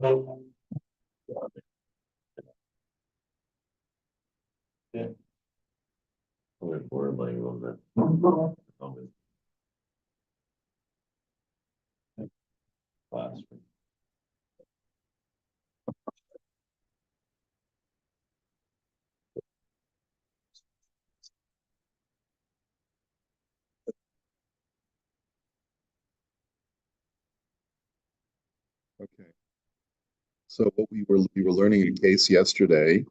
Yeah. We're laying on that. Class. Okay. So what we were learning a case yesterday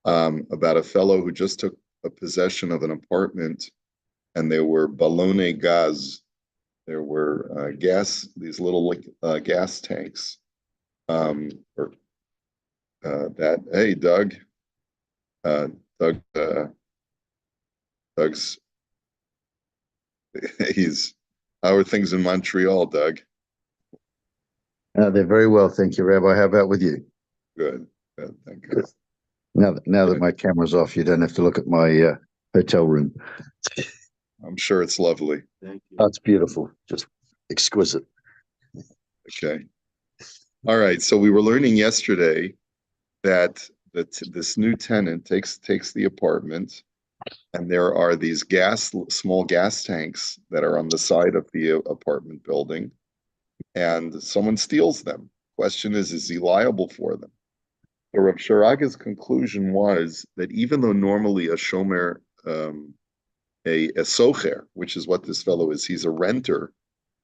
about a fellow who just took a possession of an apartment, and there were ballone gas. There were these little gas tanks. Or that. Hey, Doug. Uh, Doug. Doug's. He's. How are things in Montreal, Doug? They're very well, thank you, Rabbi. How about with you? Good. Good. Thank you. Now that Good. my camera's off, you don't have to look at my hotel room. I'm sure it's lovely. Thank you. Oh, it's beautiful, just exquisite. Okay. All right. So we were learning yesterday that this new tenant takes the apartment, and there are these small gas tanks that are on the side of the apartment building, and someone steals them. Question is he liable for them? So Rav Sharaga's conclusion was that even though normally a shomer, a socher, which is what this fellow is, he's a renter,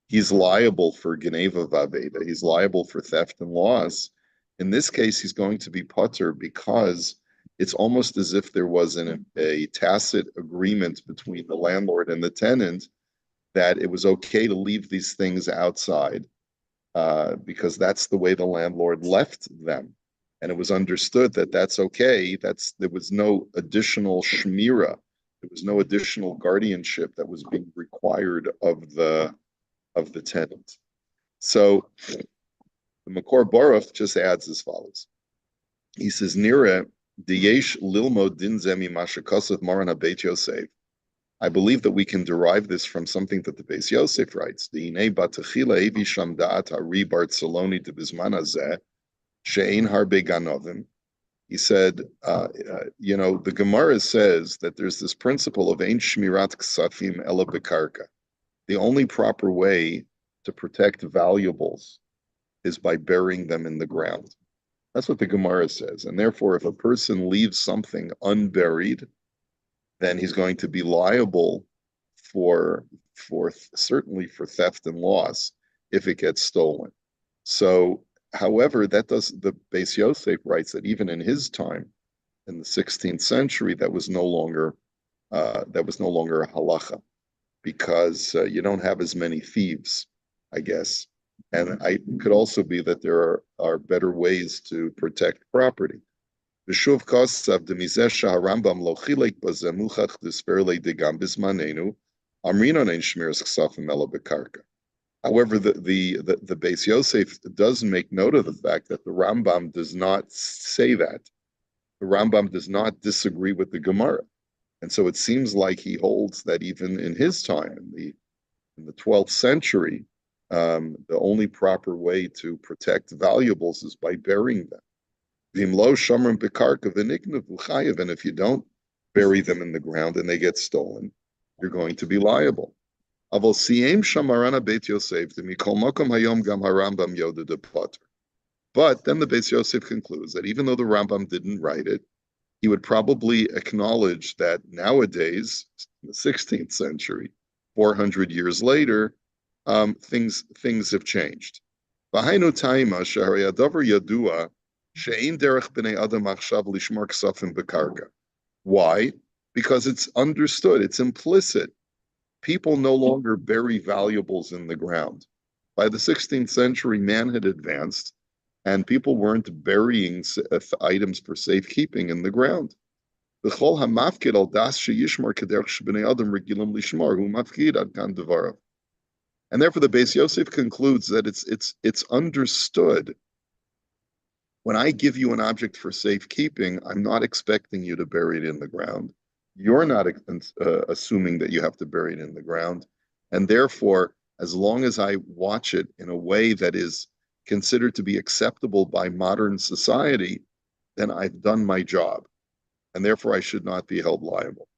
he's liable for geneva vaveda, he's liable for theft and loss. In this case, he's going to be putter because it's almost as if there was a tacit agreement between the landlord and the tenant that it was okay to leave these things outside because that's the way the landlord left them. And it was understood that that's okay. There was no additional shmira. There was no additional guardianship that was being required of the tenant. So the Makor Baruch just adds as follows. He says, Nira, Diyesh Lilmo Din Zemi Mashakosov Maran Beit Yosef. I believe that we can derive this from something that the Beis Yosef writes. Diine Batachila Evi Shamdaat Hari Barceloni de Bisman Hazeh, She'ein Harbe Ganovim. He said, the Gemara says that there's this principle of Ein Shmirat Ksafim Ela Bekarka. The only proper way to protect valuables is by burying them in the ground. That's what the Gemara says. And therefore, if a person leaves something unburied, then he's going to be liable for certainly for theft and loss if it gets stolen. So, however, the Beis Yosef writes that even in his time, in the 16th century, that was no longer a halacha, because you don't have as many thieves, I guess. And it could also be that there are better ways to protect property. However, the Beis Yosef does make note of the fact that the Rambam does not say that. The Rambam does not disagree with the Gemara. And so it seems like he holds that even in his time, in the 12th century, the only proper way to protect valuables is by burying them. And if you don't bury them in the ground and they get stolen, you're going to be liable. But then the Beis Yosef concludes that even though the Rambam didn't write it, he would probably acknowledge that nowadays, in the 16th century, 400 years later, things have changed. Why? Because it's understood, it's implicit. People no longer bury valuables in the ground. By the 16th century, man had advanced, and people weren't burying items for safekeeping in the ground. And therefore, the Beis Yosef concludes that it's understood. When I give you an object for safekeeping, I'm not expecting you to bury it in the ground. You're not assuming that you have to bury it in the ground. And therefore, as long as I watch it in a way that is considered to be acceptable by modern society, then I've done my job, and therefore I should not be held liable.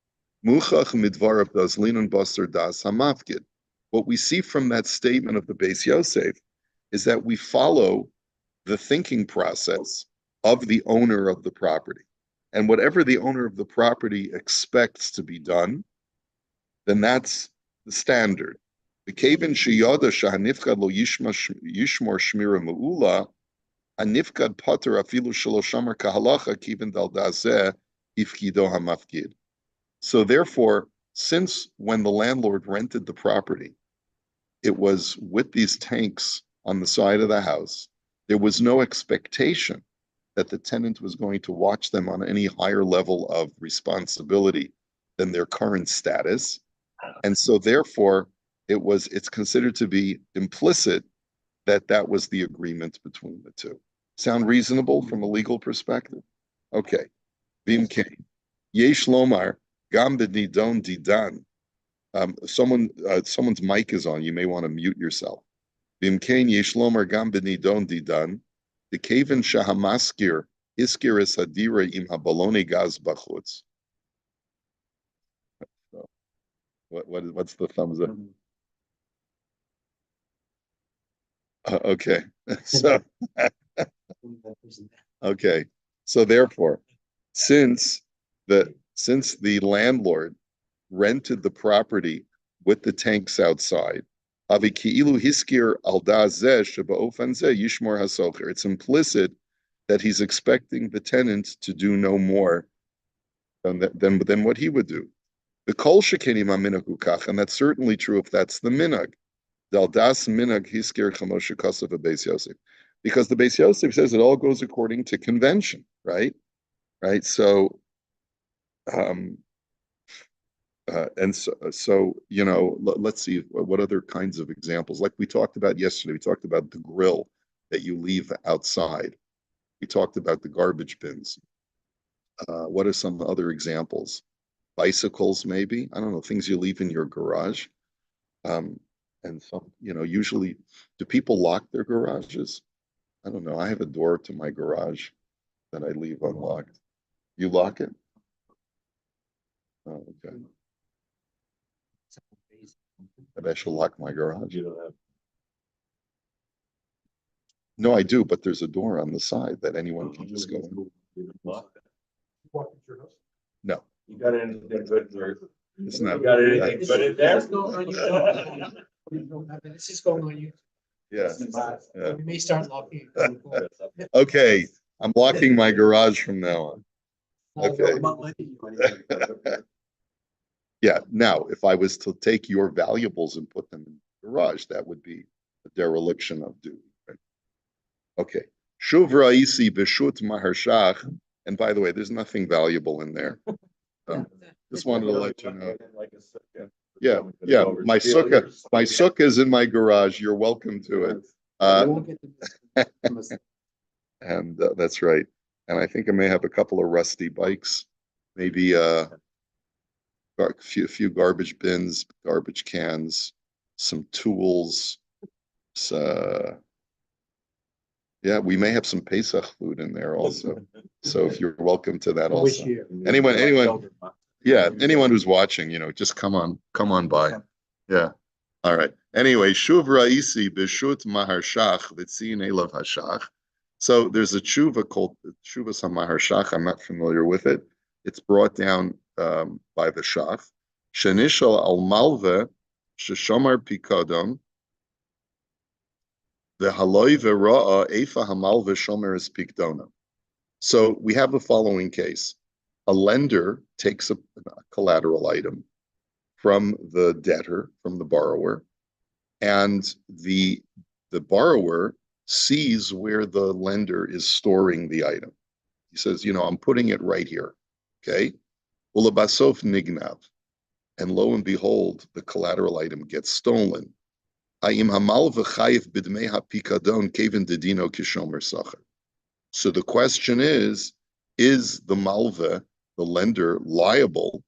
Muchach midvarav das linun basar das hamafkid. What we see from that statement of the Beis Yosef is that we follow the thinking process of the owner of the property. And whatever the owner of the property expects to be done, then that's the standard. V'keven sheyada shahanifkad lo yishmor shmira me'ula, hanifkad pater afilu shelo shamar kahalacha kiven dal dazeh ifkido hamafkid. So therefore, since when the landlord rented the property, it was with these tanks on the side of the house, there was no expectation that the tenant was going to watch them on any higher level of responsibility than their current status. And so therefore, it's considered to be implicit that that was the agreement between the two. Sound reasonable from a legal perspective? Okay. Vimkein. Yesh lomar gam b'nidon didan. Someone's mic is on. You may want to mute yourself. Vimkein yesh lomar gam b'nidon didan. The kaven shahamaskir iskir es hadira im habalone gaz bachutz. What's the thumbs up? Okay, so okay, so therefore, since the landlord rented the property with the tanks outside, it's implicit that he's expecting the tenant to do no more than what he would do. The kol shekeni ma'minag ukach, and that's certainly true if that's the minag. Daldas minag hiskir chamoshe kasav Beis Yosef, because the Beis Yosef says it all goes according to convention, right? Right. So, and so you know, let's see what other kinds of examples. Like we talked about yesterday, we talked about the grill that you leave outside. We talked about the garbage bins. What are some other examples? Bicycles, maybe, I don't know, things you leave in your garage. And some, you know, usually, do people lock their garages? I don't know. I have a door to my garage that I leave unlocked. You lock it? Oh, okay. Maybe I should lock my garage. You don't have. No, I do, but there's a door on the side that anyone can just go in. You don't lock it. No, You got anything good for? it's You not. got anything good in there? This is going on you. Yeah. Yeah. We may start locking. Okay, I'm locking my garage from now on. Okay. Yeah, now, if I was to take your valuables and put them in the garage, that would be a dereliction of duty. Right? Okay. Shuv ra'isi b'shut maharshach. And by the way, there's nothing valuable in there. Just wanted to let you know. Yeah, yeah. My sukkah is in my garage. You're welcome to it. And that's right. And I think I may have a couple of rusty bikes, maybe a few garbage bins, garbage cans, some tools. Yeah, we may have some Pesach food in there also. So if you're welcome to that also. Anyone, yeah, anyone who's watching, you know, just come on by. Yeah. All right. Anyway, Shuv Ra'isi B'Shut Maharshach V'Tzin Elav Hashach. So there's a tshuva called Tshuva Maharshach. I'm not familiar with it. It's brought down by the Shach. Shenishal al Malve Sheshamar Pikadon the Haloi V'Ra'a Eifa Hamalve Shomer is Pikdona. So we have the following case. A lender takes a collateral item from the debtor, from the borrower, and the borrower sees where the lender is storing the item. He says, you know, I'm putting it right here. Okay. Ulabasof nignav. And lo and behold, the collateral item gets stolen. So the question is the malva, the lender, liable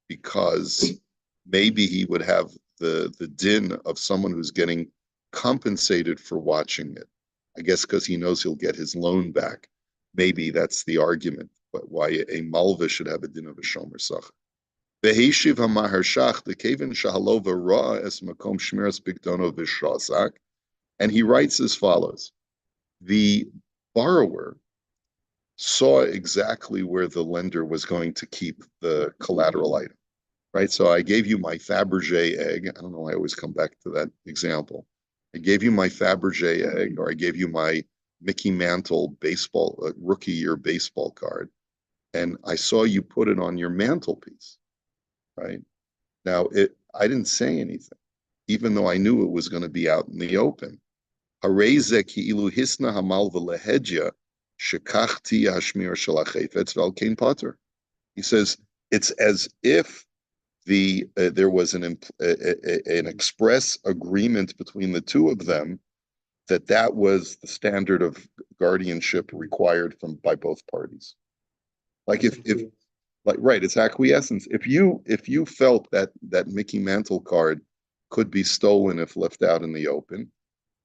because maybe he would have the din of someone who's getting compensated for watching it. I guess because he knows he'll get his loan back. Maybe that's the argument, but why a malva should have a din of a shomer sach. V'heishiv ha'maharshach the shahalova ra es makom shmiras bigdono v'shrasak, and he writes as follows: the borrower saw exactly where the lender was going to keep the collateral item, right? So I gave you my Fabergé egg. I don't know, I always come back to that example. I gave you my Fabergé egg, or I gave you my Mickey Mantle baseball, rookie year baseball card, and I saw you put it on your mantelpiece, right? Now, I didn't say anything, even though I knew it was going to be out in the open. He says it's as if there was an express agreement between the two of them that was the standard of guardianship required by both parties. Like right, it's acquiescence. If you felt that Mickey Mantle card could be stolen if left out in the open,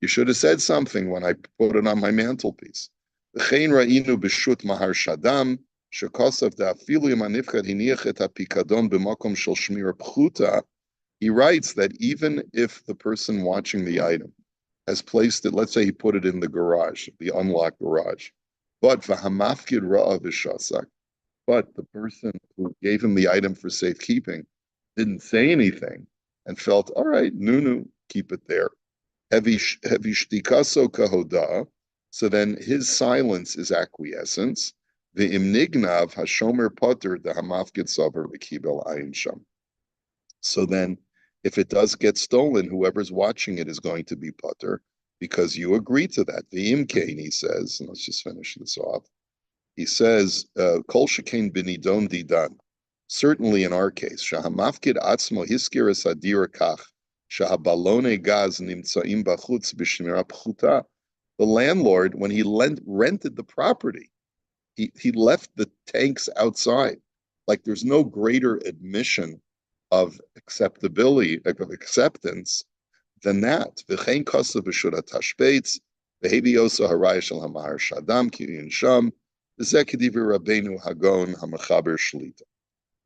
you should have said something when I put it on my mantelpiece. He writes that even if the person watching the item has placed it, let's say he put it in the garage, the unlocked garage, but the person who gave him the item for safekeeping didn't say anything and felt, all right, keep it there. So then his silence is acquiescence. The imnignav hashomer potter the hamafkid saver v'kibel ayin sham. So then, if it does get stolen, whoever's watching it is going to be potter because you agree to that. The imkain, he says, and let's just finish this off. He says, kol shekain binidon didan. Certainly in our case, shahamafkid atzmo hiskiras adira kach. The landlord, when he rented the property, he left the tanks outside. Like there's no greater admission of acceptability, of acceptance than that.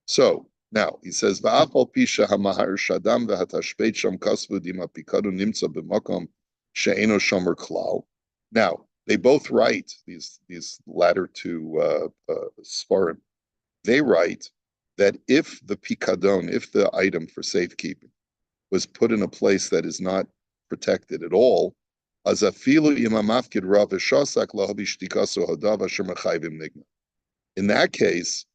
So now he says, "Va'afal pisha hamahar shadam v'hatashpeit sham kasvu dima pikadu nimtza b'makom she'eno shomer klal." Now they both write these latter two svarim. They write that if the pikadon, if the item for safekeeping, was put in a place that is not protected at all, azafilu imamafkid rav v'shasak lahabishtikaso hadav asher mechayvim nigna. In that case,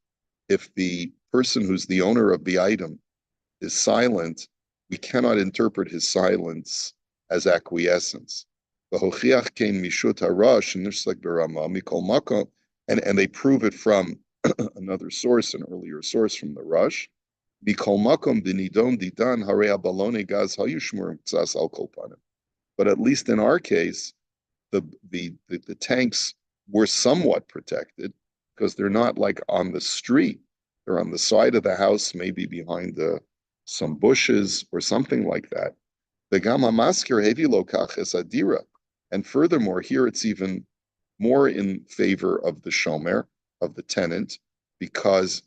if the person who's the owner of the item is silent, we cannot interpret his silence as acquiescence. And they prove it from another source, an earlier source from the Rush. But at least in our case, the tanks were somewhat protected because they're not like on the street. They're on the side of the house, maybe behind some bushes or something like that. And furthermore, here it's even more in favor of the shomer, of the tenant, because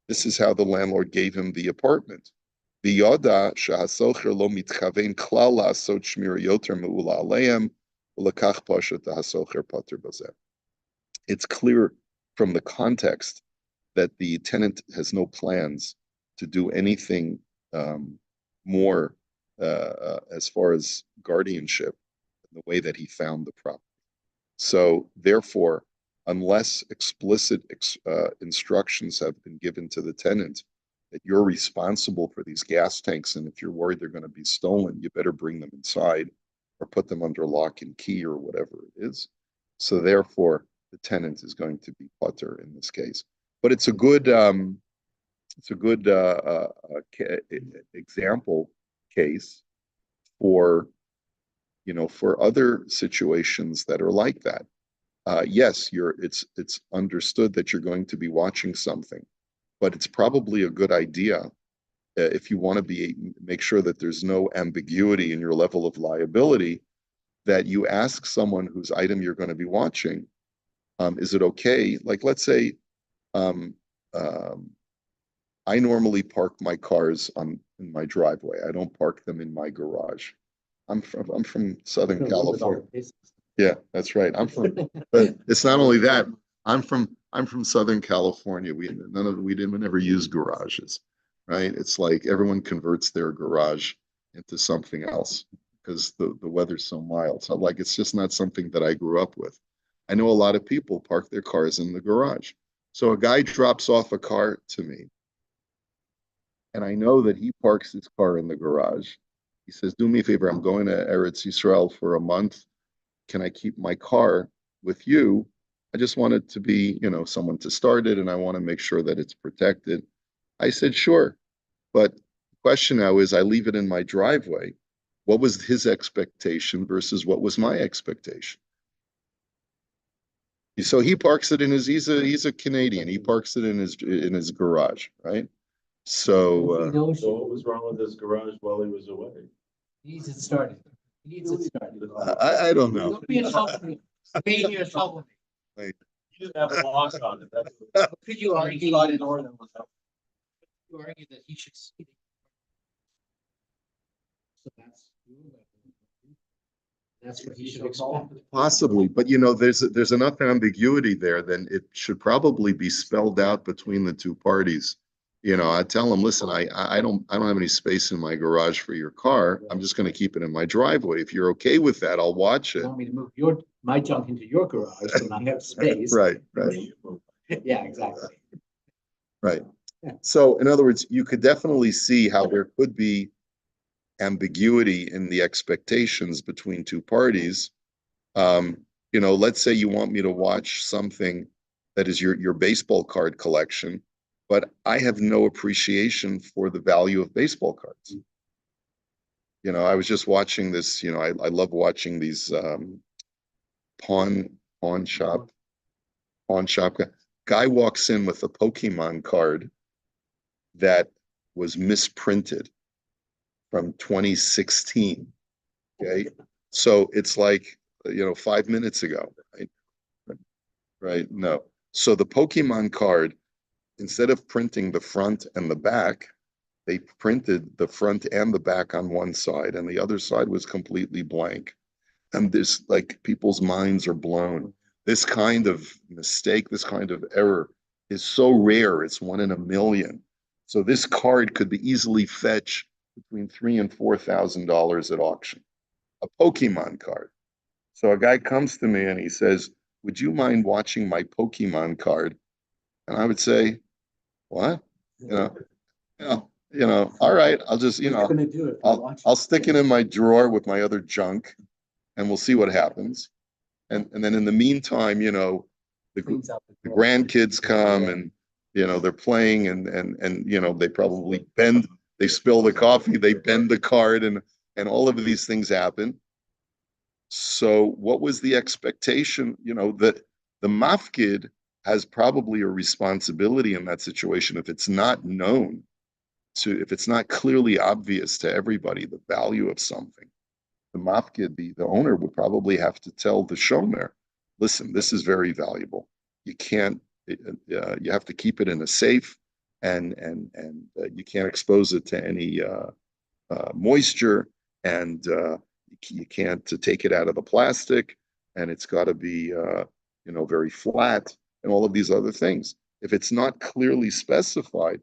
this is how the landlord gave him the apartment. It's clear from the context that the tenant has no plans to do anything more as far as guardianship in the way that he found the property. So therefore, unless explicit instructions have been given to the tenant that you're responsible for these gas tanks, and if you're worried they're going to be stolen, you better bring them inside or put them under lock and key or whatever it is. So therefore, the tenant is going to be potter in this case. But it's a good example case for other situations that are like that. Yes, it's understood that you're going to be watching something, but it's probably a good idea if you want to make sure that there's no ambiguity in your level of liability, that you ask someone whose item you're going to be watching, is it okay? Like, let's say, um, um, I normally park my cars in my driveway. I don't park them in my garage. I'm from Southern California. Yeah, that's right. But it's not only that. I'm from Southern California. We didn't ever use garages, right? It's like everyone converts their garage into something else because the weather's so mild. So like it's just not something that I grew up with. I know a lot of people park their cars in the garage. So a guy drops off a car to me, and I know that he parks his car in the garage. He says, "Do me a favor. I'm going to Eretz Yisrael for a month. Can I keep my car with you? I just want it to be, someone to start it, and I want to make sure that it's protected." I said, "Sure." But the question now is, I leave it in my driveway. What was his expectation versus what was my expectation? So he parks it in he's a Canadian. He parks it in his garage, right? So, So what was wrong with his garage while he was away? He needs it started. He needs it started. I don't know. Don't be a troublemaker. Being here a troublemaker. He didn't have a lock on it. Could you argue? You argue that he should see it. So that's what he should expect. Possibly, but there's enough ambiguity there. Then it should probably be spelled out between the two parties. I tell them, listen, I don't have any space in my garage for your car. I'm just going to keep it in my driveway. If you're okay with that, I'll watch You it. want me to move my junk into your garage so I have space? Right. Yeah, exactly. Right. So, in other words, you could definitely see how there could be ambiguity in the expectations between two parties. Let's say you want me to watch something that is your baseball card collection, but I have no appreciation for the value of baseball cards. I was just watching this, I love watching these pawn shop guy walks in with a Pokemon card that was misprinted from 2016. Okay. So it's like, 5 minutes ago, right? Right. No. So the Pokemon card, instead of printing the front and the back, they printed the front and the back on one side, and the other side was completely blank. And this, like, people's minds are blown. This kind of mistake, this kind of error is so rare. It's 1 in a million. So this card could be easily fetched between $3,000 and $4,000 at auction. A Pokemon card. So a guy comes to me and he says, "Would you mind watching my Pokemon card?" And I would say, "What? All right, I'll just, I'll stick it in my drawer with my other junk and we'll see what happens." And then in the meantime, the grandkids come and, they're playing and they probably they spill the coffee, they bend the card and all of these things happen. So what was the expectation? That the mafkid has probably a responsibility in that situation if it's not known if it's not clearly obvious to everybody the value of something. The mafkid, the owner, would probably have to tell the shomer, "Listen, this is very valuable. You can't. You have to keep it in a safe, and you can't expose it to any moisture, and you can't take it out of the plastic, and it's got to be very flat, and all of these other things." If it's not clearly specified,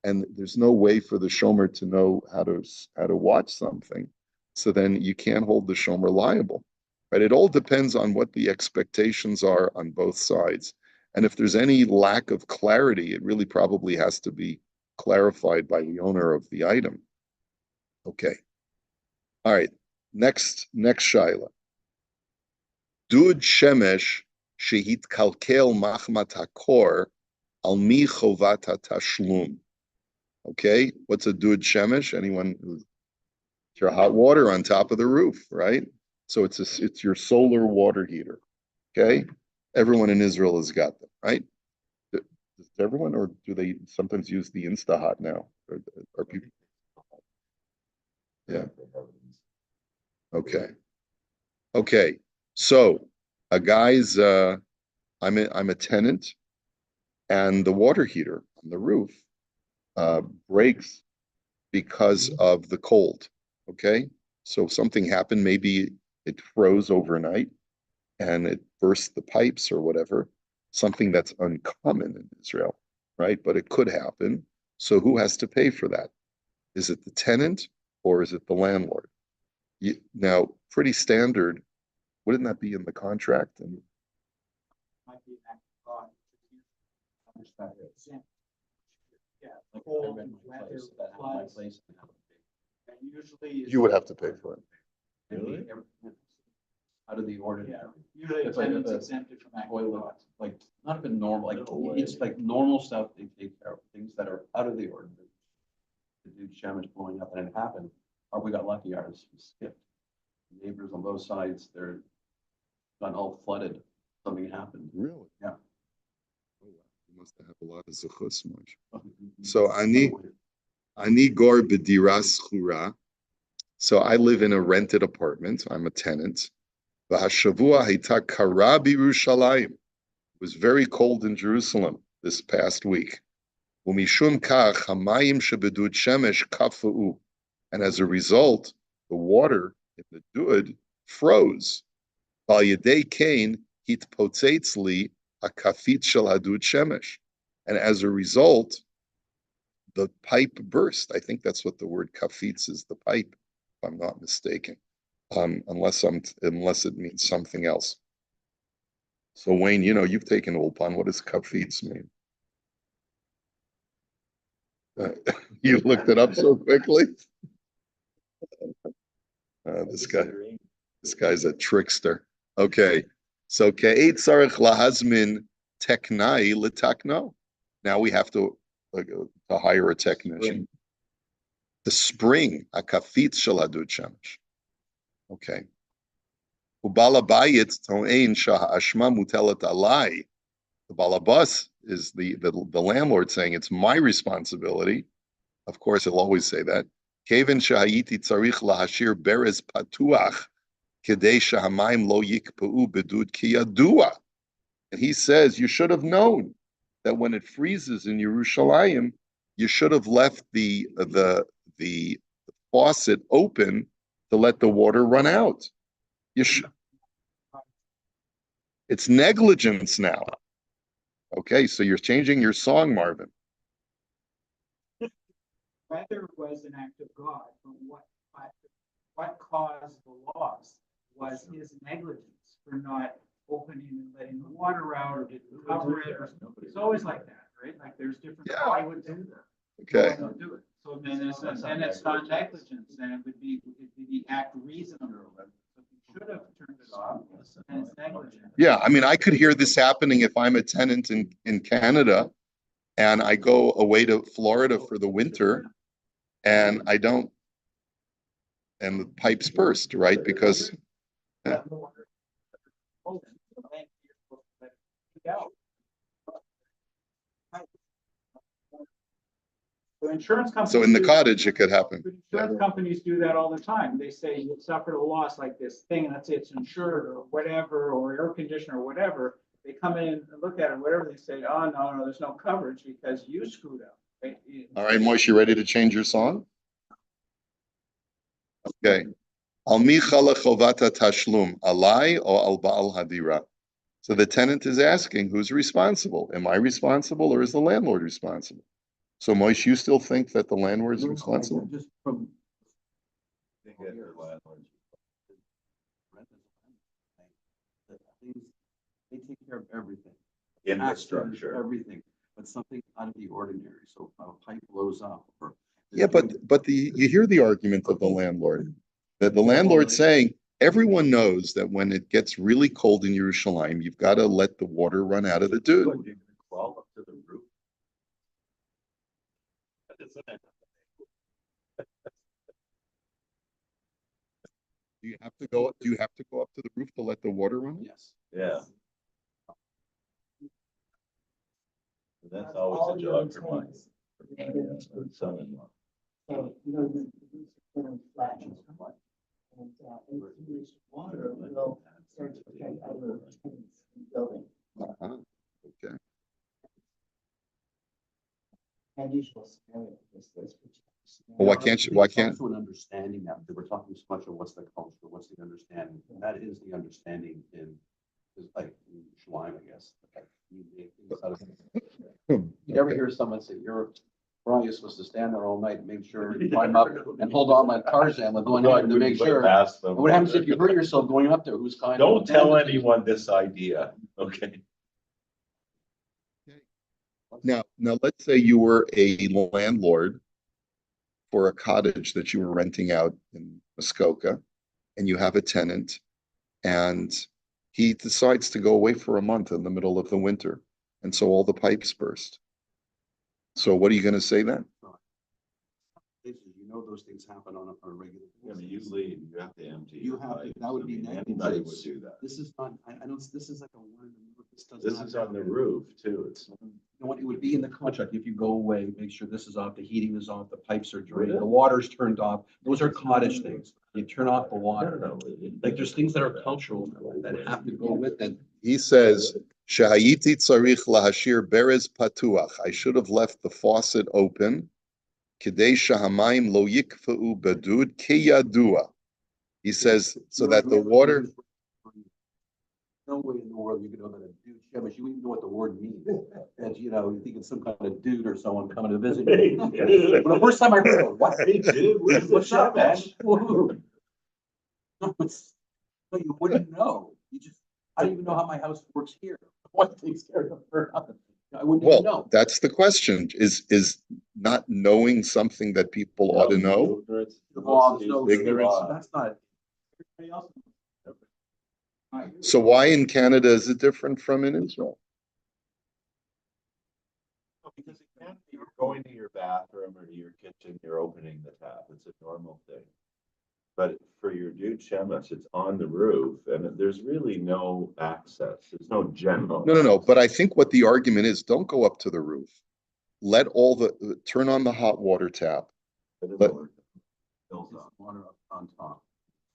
and there's no way for the shomer to know how to watch something, so then you can't hold the shomer liable, right? It all depends on what the expectations are on both sides, and if there's any lack of clarity, it really probably has to be clarified by the owner of the item. Okay. All right. Next shaila. Dud shemesh shehit kalkel machmat hakor al mi chovat tashlum. Okay. What's a dud shemesh? Anyone who's your hot water on top of the roof, right? So it's your solar water heater. Okay. Everyone in Israel has got them, right? Does everyone, or do they sometimes use the InstaHot now? Or people? Yeah. Okay. Okay, so a guy's I'm a tenant and the water heater on the roof breaks because of the cold. Okay, so something happened, maybe it froze overnight and it burst the pipes or whatever, something that's uncommon in Israel, right? But it could happen. So who has to pay for that? Is it the tenant or is it the landlord? Now, pretty standard. Wouldn't that be in the contract? And Might be an act of God. Yeah, Like, I cold, rent my weather, place, that happened to my floods, place and happened to and usually. you would have to pay for it. me. Really? Out of the ordinary. Yeah, usually It's like if tenants the exempted from act of Toilet, God. like, not even normal, like, No way. it's like normal stuff, they take care of, things that are out of the ordinary. The dude Shemesh blowing up and it happened, or we got lucky, ours was skipped. Neighbors on both sides, they're got all flooded, something happened. Really? Yeah. Oh, wow. You must have a lot of zuchus, much. So Ani gor b'dira schura. So I live in a rented apartment. I'm a tenant. V'hashavua hayta kara b'Yerushalayim. It was very cold in Jerusalem this past week. Umishum kach hamayim shebedud shemesh kafa'u. And as a result, the water in the dud froze. Bal yedei kain hitpotzetz li hakafit shel hadud shemesh. And as a result, the pipe burst. I think that's what the word kafitz is, the pipe, if I'm not mistaken. Unless it means something else. So Wayne, you've taken Ulpan. What does kafitz mean? You looked it up so quickly. This guy's a trickster. Okay, so ke'et tzarich lahazmin teknai l'takno. Now we have to hire a technician. The spring a kafitz shel hadud shemesh. Okay. Ubalabayit to'ein shaha'ashma mutelat alai. The balabas is the landlord saying it's my responsibility. Of course, he'll always say that. Kevin shahayiti tzarich lahashir berez patuach kedei shahamayim lo yikpa'u bedud kiyadua. And he says you should have known that when it freezes in Yerushalayim, you should have left the faucet open to let the water run out. It's negligence now. Okay, so you're changing your song, Marvin. Weather was an act of God, but what caused the loss was his negligence for not opening and letting the water out or didn't cover it. It's always like that, right? Like there's different. Yeah. I would do that. Okay. No one would do it. So then it's not negligence, then it would be the act reasonable. So you should have turned it off, and it's negligent. Yeah, I mean, I could hear this happening if I'm a tenant in Canada and I go away to Florida for the winter and I don't, and the pipes burst, right? Because So insurance companies. so in the cottage, it could happen. Insurance companies do that all the time. They say you suffered a loss like this thing, and let's say it's insured or whatever, or air conditioner or whatever. They come in and look at it, whatever, they say, oh, no, there's no coverage because you screwed up. Right? All right, Moish, you ready to change your song? Okay. Al mi chala chovata tashlum, alai or al ba'al hadira? So the tenant is asking, who's responsible? Am I responsible or is the landlord responsible? So Moish, you still think that the landlord is responsible? Just from. They get their landlords. They take care of everything. Infrastructure. Everything, but something out of the ordinary, so if a pipe blows up or. Yeah, but you hear the argument of the landlord, that the landlord's saying, everyone knows that when it gets really cold in Yerushalayim, you've got to let the water run out of the dude. You're gonna crawl up to the roof. Do you have to go up to the roof to let the water run? Yes. Yeah. That's always a job for my son-in-law. So, you know, flashes. And sewage water will start to affect other tenants in the building. Uh-huh. Okay. Unusual scenario, this Well, why I can't think you, why it's can't, also an understanding now, because we're talking so much of what's the culture, what's the understanding, and that is the understanding in, is like, in Shalim, I guess. Like, you make things out of- You never hear someone say, Brian, you're supposed to stand there all night, and make sure you climb up and hold on my Tarzan with one hand to make sure. Ask them. And what happens if you hurt yourself going up there? Who's kind? Don't tell anyone this idea, okay? now, let's say you were a landlord for a cottage that you were renting out in Muskoka, and you have a tenant, and he decides to go away for a month in the middle of the winter, and so all the pipes burst. So what are you gonna say then? You know those things happen on a regular. I mean, you leave, you have to empty. You your have to- pipes. that would I be mean, negligence. Anybody would do that. This is not, I don't, this is like a one. This is on the roof too. It's. You know what, it would be in the contract, if you go away, make sure this is off, the heating is off, the pipes are drained, the water's turned off, those are cottage things. You turn off the water, like there's things that are cultural that have to go with it. He says, "Shehayiti tzarich lahashir berez patuach." I should have left the faucet open. Kidei shahamayim lo yikfa'u bedud kiyadua. He says, so that the water. No way in the world you can know that a dude, yeah, but you even know what the word means. And you know, you think it's some kind of dude or someone coming to visit you. But the first time I heard it, what? Hey, dude, What's up, man? No, no, you wouldn't know. You just, I don't even know how my house works here. What takes care of it? I wouldn't even Well, know. that's the question. Is not knowing something that people ought to know? Ignorance. The law, there's no Ignorance. ignorance, that's not. So why in Canada is it different from in Israel? Because it can't be, you're going to your bathroom or to your kitchen, you're opening the tap. It's a normal thing. But for your dude shemesh, it's on the roof and there's really no access. There's no general. No. But I think what the argument is, don't go up to the roof. Let all turn on the hot water tap. It doesn't but- work. It fills up. Water up on top.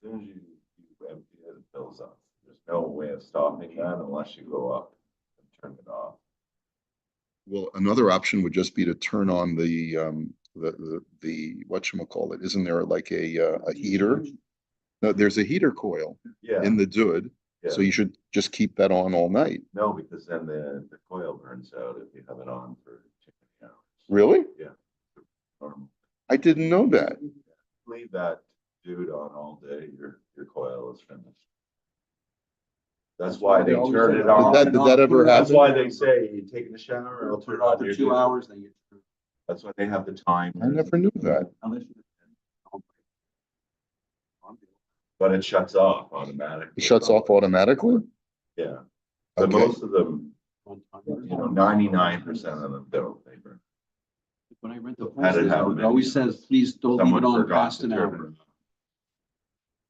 As soon as you empty it, it fills up. There's no way of stopping that unless you go up and turn it off. Well, another option would just be to turn on the whatchamacallit. Isn't there like a heater? No, there's a heater coil Yeah, in the dud, so yeah. you should just keep that on all night. No, because then the coil burns out if you have it on for too many hours. Really? Normal. I didn't know that. Leave that dude on all day, your coil is finished. That's why they turn it on. Did that ever That's happen? why they say you taking a shower, I'll Turn turn it on on for your 2 dude. hours, then you. That's why they have the time. I never knew that. Unless you. But it shuts off automatically. It shuts off automatically? Yeah, but Okay. most of them, 99% of them don't. They burn. When I rent the Had it places, happen. it always says, please don't leave Someone it on forgot past to an turn hour. it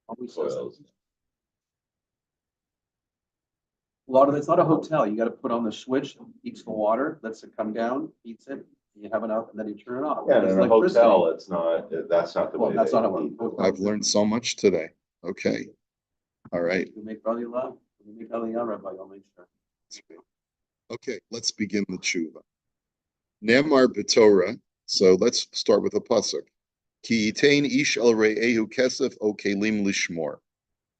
Always on. says that. Coils. A lot of it's not a hotel. You gotta put on the switch, heats the water, lets it come down, heats it, you have enough, and then you turn it off. Yeah, It's in a electricity. hotel, it's not, that's not the Well, way. that's they not how heat. it. I've learned so much today. Okay. All right. You make Aliyah, you make Aliyah, Rabbi, I'll make sure. Okay, let's begin the tshuva. Nemar b'Torah. So let's start with a pasuk. Ki yitain ish el re'ehu kesef o kelim lishmor.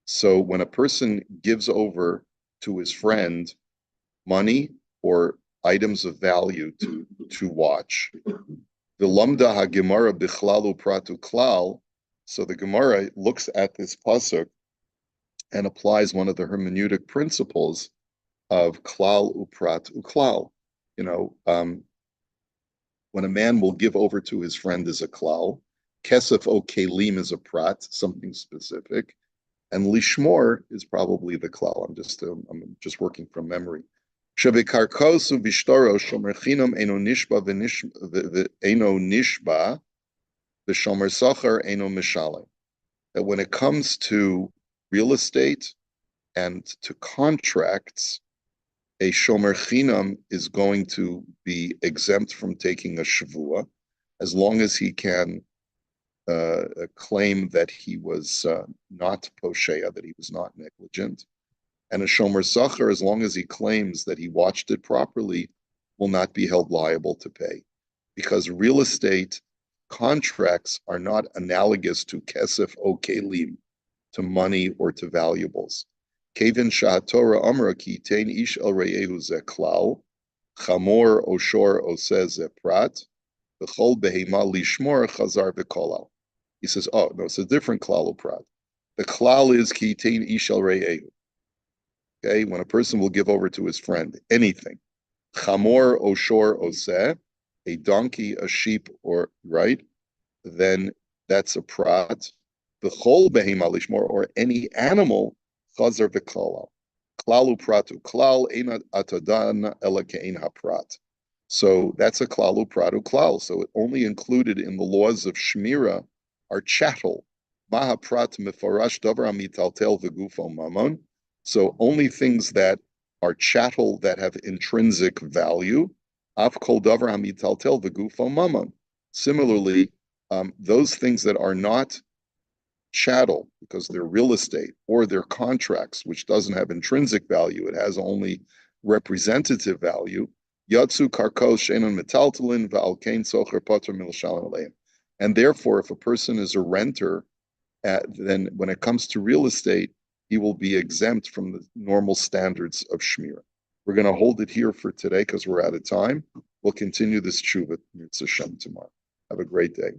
So when a person gives over to his friend money or items of value to watch, the lamda hagemara bichlalu pratu klal. So the Gemara looks at this pasuk and applies one of the hermeneutic principles of klal uprat uklal. You know, when a man will give over to his friend as a klal, kesef o kelim is a prat, something specific, and lishmor is probably the klal. I'm just working from memory. Shebekarkosu bishtoro shomer chinam eno nishba eno nishba v'shomer sachar eno mishalem. That when it comes to real estate and to contracts, a shomer chinam is going to be exempt from taking a shavua as long as he can claim that he was not posheya, that he was not negligent. And a shomer sacher, as long as he claims that he watched it properly, will not be held liable to pay. Because real estate contracts are not analogous to kesef o kelim, to money or to valuables. Kevin Torah Amra ki tein ish el reyehu ze klal, chamor o shor o ze prat, v'chol behema lishmor chazar v'kolal. He says, oh, no, it's a different klal o prat. The klal is ki tein ish el reyehu. Okay, when a person will give over to his friend anything, chamor o shor o a donkey, a sheep, or right, then that's a prat. The chol behema lishmor, or any animal, chazar v'kolal. Klalu pratu klal ein atadan ela kein haprat. So that's a klalu pratu klal. So it only included in the laws of shmira are chattel. Maha prat mefarash davar amitaltel v'gufo mamon. So only things that are chattel that have intrinsic value. Af kol davar amitaltel v'gufo mamon. Similarly, those things that are not chattel because they're real estate or they're contracts, which doesn't have intrinsic value, it has only representative value. Yatsu karkos shenon metaltalin va'alkein socher pater milshalim aleim. And therefore, if a person is a renter, then when it comes to real estate, he will be exempt from the normal standards of shmira. We're going to hold it here for today because we're out of time. We'll continue this tshuva mitzvah Shem tomorrow. Have a great day.